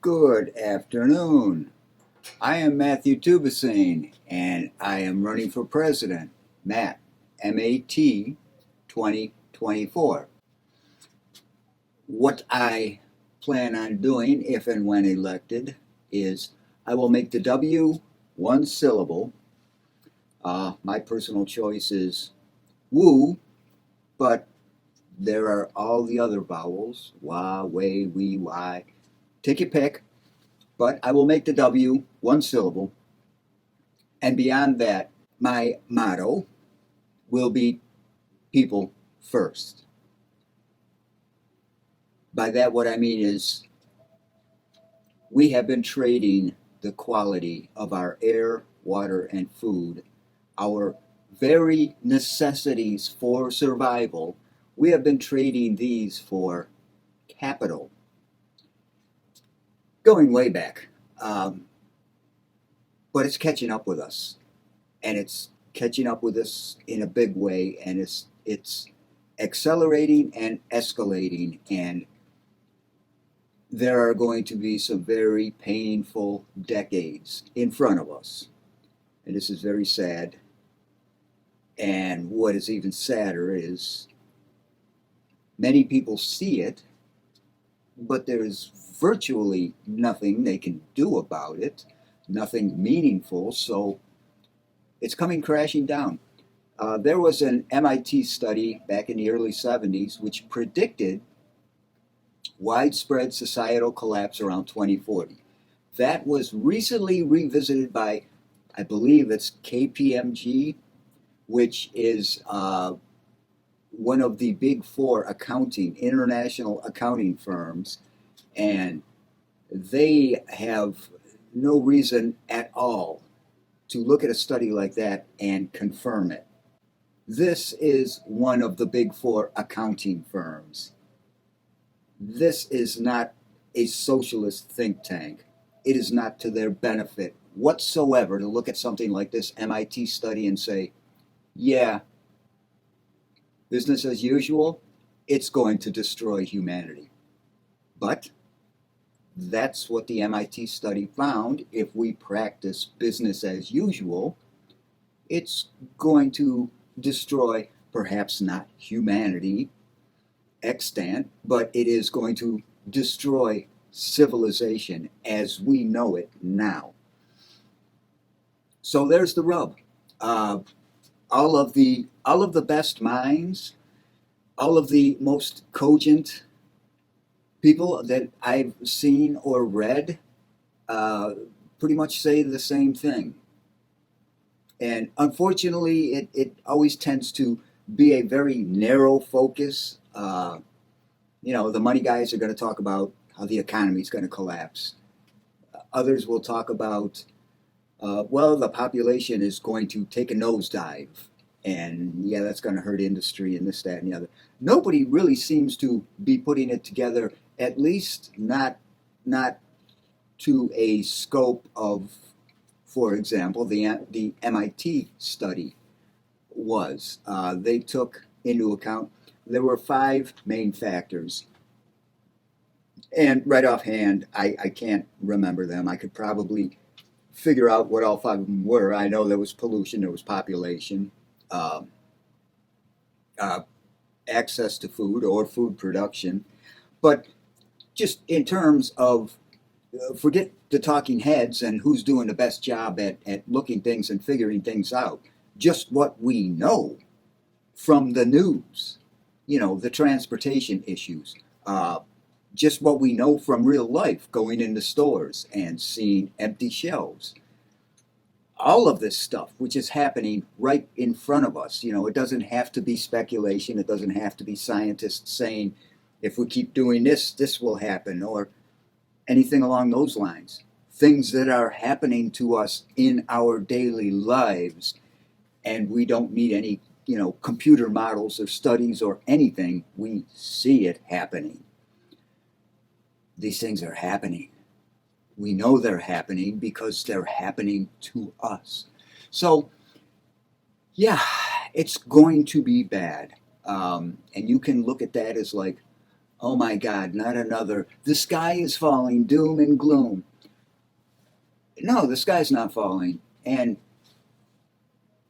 Good afternoon. I am Matthew Tubasane, and I am running for president. Matt, M-A-T, 2024. What I plan on doing, if and when elected, is I will make the W one syllable. My personal choice is woo, but there are all the other vowels: wah, way, we, why. Take your pick, but I will make the W one syllable. And beyond that, my motto will be people first. By that, what I mean is we have been trading the quality of our air, water, and food, our very necessities for survival. We have been trading these for capital, going way back. But it's catching up with us, and it's catching up with us in a big way, and it's accelerating and escalating, and there are going to be some very painful decades in front of us. And this is very sad. And what is even sadder is many people see it, but there's virtually nothing they can do about it, nothing meaningful, so it's coming crashing down. There was an MIT study back in the early 70s which predicted widespread societal collapse around 2040. That was recently revisited by, I believe it's KPMG, which is one of the big four international accounting firms, and they have no reason at all to look at a study like that and confirm it. This is one of the big four accounting firms. This is not a socialist think tank. It is not to their benefit whatsoever to look at something like this MIT study and say, yeah, business as usual, it's going to destroy humanity. But that's what the MIT study found. If we practice business as usual, it's going to destroy perhaps not humanity extant, but it is going to destroy civilization as we know it now. So there's the rub. All of the best minds, all of the most cogent people that I've seen or read, pretty much say the same thing. And unfortunately, it always tends to be a very narrow focus. The money guys are going to talk about how the economy is going to collapse. Others will talk about, the population is going to take a nosedive. And yeah, that's going to hurt industry and this, that, and the other. Nobody really seems to be putting it together, at least not to a scope of, for example, the MIT study was. They took into account, there were five main factors. And right offhand, I can't remember them. I could probably figure out what all five of them were. I know there was pollution, there was population, uh, uh, access to food or food production. But just in terms of, forget the talking heads and who's doing the best job at looking things and figuring things out, just what we know from the news, the transportation issues, just what we know from real life, going into stores and seeing empty shelves. All of this stuff, which is happening right in front of us, it doesn't have to be speculation. It doesn't have to be scientists saying, if we keep doing this, this will happen, or anything along those lines. Things that are happening to us in our daily lives, and we don't need any, computer models or studies or anything. We see it happening. These things are happening. We know they're happening because they're happening to us. So, it's going to be bad. And you can look at that as like, Oh my God, not another. The sky is falling, doom and gloom. No, the sky's not falling. And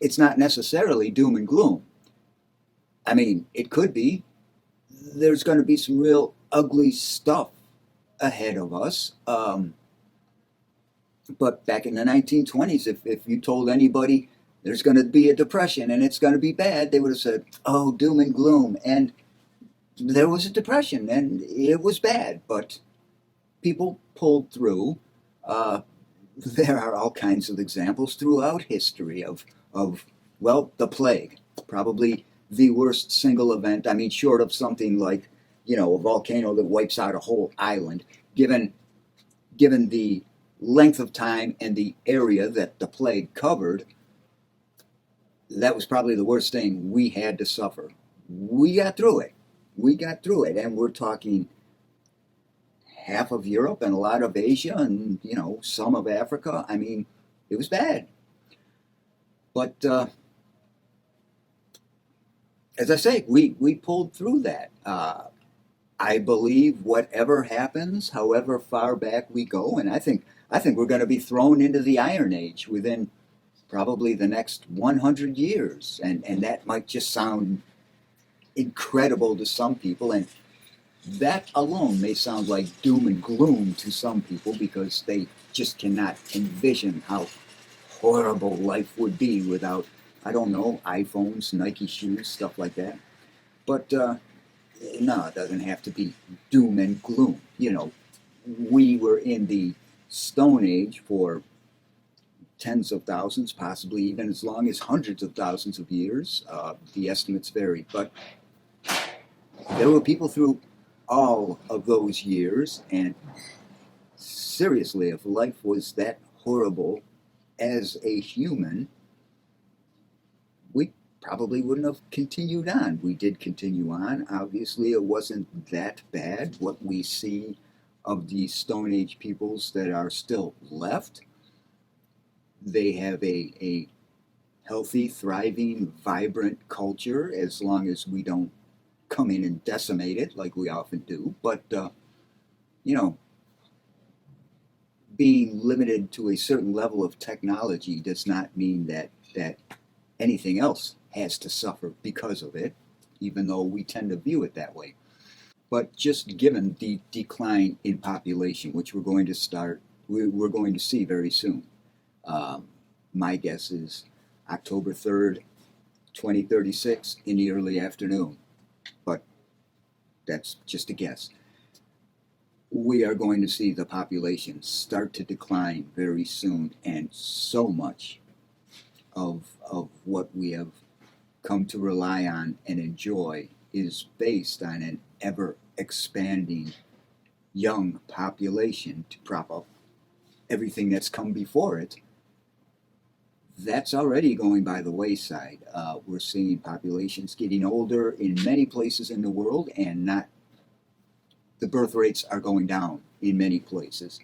it's not necessarily doom and gloom. I mean, it could be. There's going to be some real ugly stuff ahead of us. But back in the 1920s, if you told anybody there's going to be a depression and it's going to be bad, they would have said, oh, doom and gloom. And there was a depression and it was bad, but people pulled through. Uh, there are all kinds of examples throughout history of well, the plague, probably the worst single event. I mean, short of something like, a volcano that wipes out a whole island, given given the length of time and the area that the plague covered, that was probably the worst thing we had to suffer. We got through it. We got through it, and we're talking half of Europe and a lot of Asia and some of Africa. I mean, it was bad. But as I say, we pulled through that. I believe whatever happens, however far back we go, and I think we're going to be thrown into the Iron Age within probably the next 100 years, and that might just sound incredible to some people, and that alone may sound like doom and gloom to some people because they just cannot envision how horrible life would be without, I don't know, iPhones, Nike shoes, stuff like that. But no, it doesn't have to be doom and gloom. We were in the Stone Age for tens of thousands, possibly even as long as hundreds of thousands of years. The estimates vary, but there were people through all of those years, and seriously, if life was that horrible as a human, we probably wouldn't have continued on. We did continue on. Obviously, it wasn't that bad. What we see of the Stone Age peoples that are still left, they have a healthy, thriving, vibrant culture as long as we don't come in and decimate it like we often do. But, you know, being limited to a certain level of technology does not mean that anything else has to suffer because of it, even though we tend to view it that way. But just given the decline in population, which we're going to see very soon. Um, my guess is October 3rd, 2036 in the early afternoon, but that's just a guess. We are going to see the population start to decline very soon, and so much of what we have come to rely on and enjoy is based on an ever expanding young population to prop up everything that's come before it. That's already going by the wayside. We're seeing populations getting older in many places in the world, and not the birth rates are going down in many places.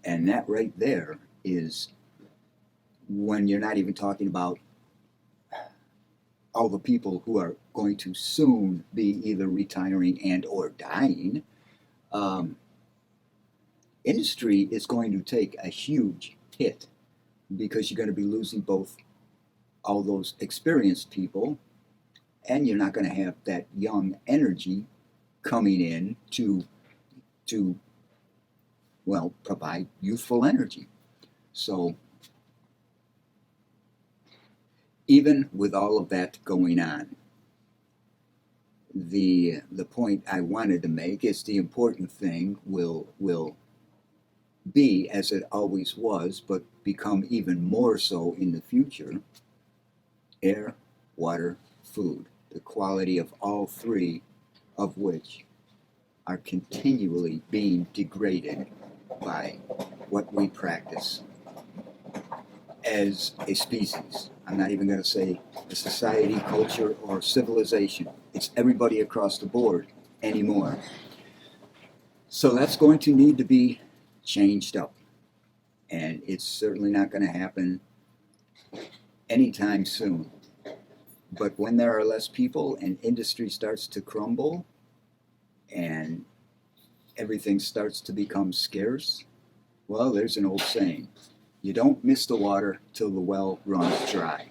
And that right there is when you're not even talking about all the people who are going to soon be either retiring and or dying. Um, Industry is going to take a huge hit because you're going to be losing both all those experienced people, and you're not going to have that young energy coming in to provide youthful energy. So even with all of that going on, the point I wanted to make is the important thing will be, as it always was, but become even more so in the future: air, water, food. The quality of all three of which are continually being degraded by what we practice as a species. I'm not even going to say a society, culture, or civilization. It's everybody across the board anymore. So that's going to need to be changed up. And it's certainly not going to happen anytime soon. But when there are less people and industry starts to crumble, and everything starts to become scarce, well, there's an old saying: you don't miss the water till the well runs dry.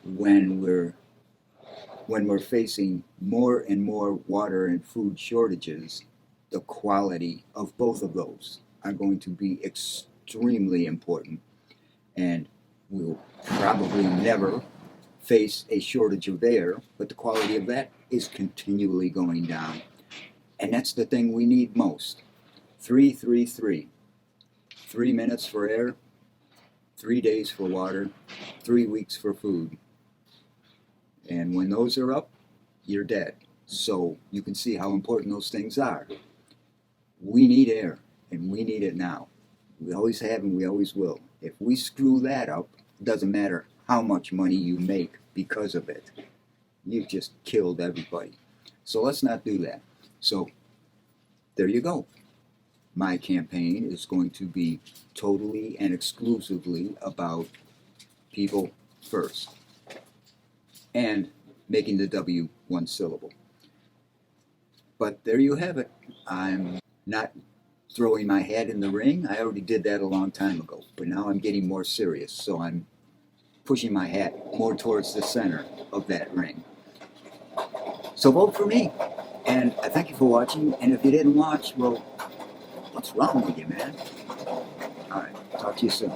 When we're facing more and more water and food shortages, the quality of both of those are going to be extremely important, and we'll probably never face a shortage of air, but the quality of that is continually going down. And that's the thing we need most. 3-3-3. 3 minutes for air, 3 days for water, 3 weeks for food. And when those are up, you're dead. So you can see how important those things are. We need air, and we need it now. We always have and we always will. If we screw that up, it doesn't matter how much money you make because of it. You've just killed everybody. So let's not do that. So there you go. My campaign is going to be totally and exclusively about people first, and making the W one syllable. But there you have it. I'm not throwing my hat in the ring. I already did that a long time ago, but now I'm getting more serious, so I'm pushing my hat more towards the center of that ring. So vote for me, and I thank you for watching. And if you didn't watch, well, what's wrong with you, man? All right, talk to you soon.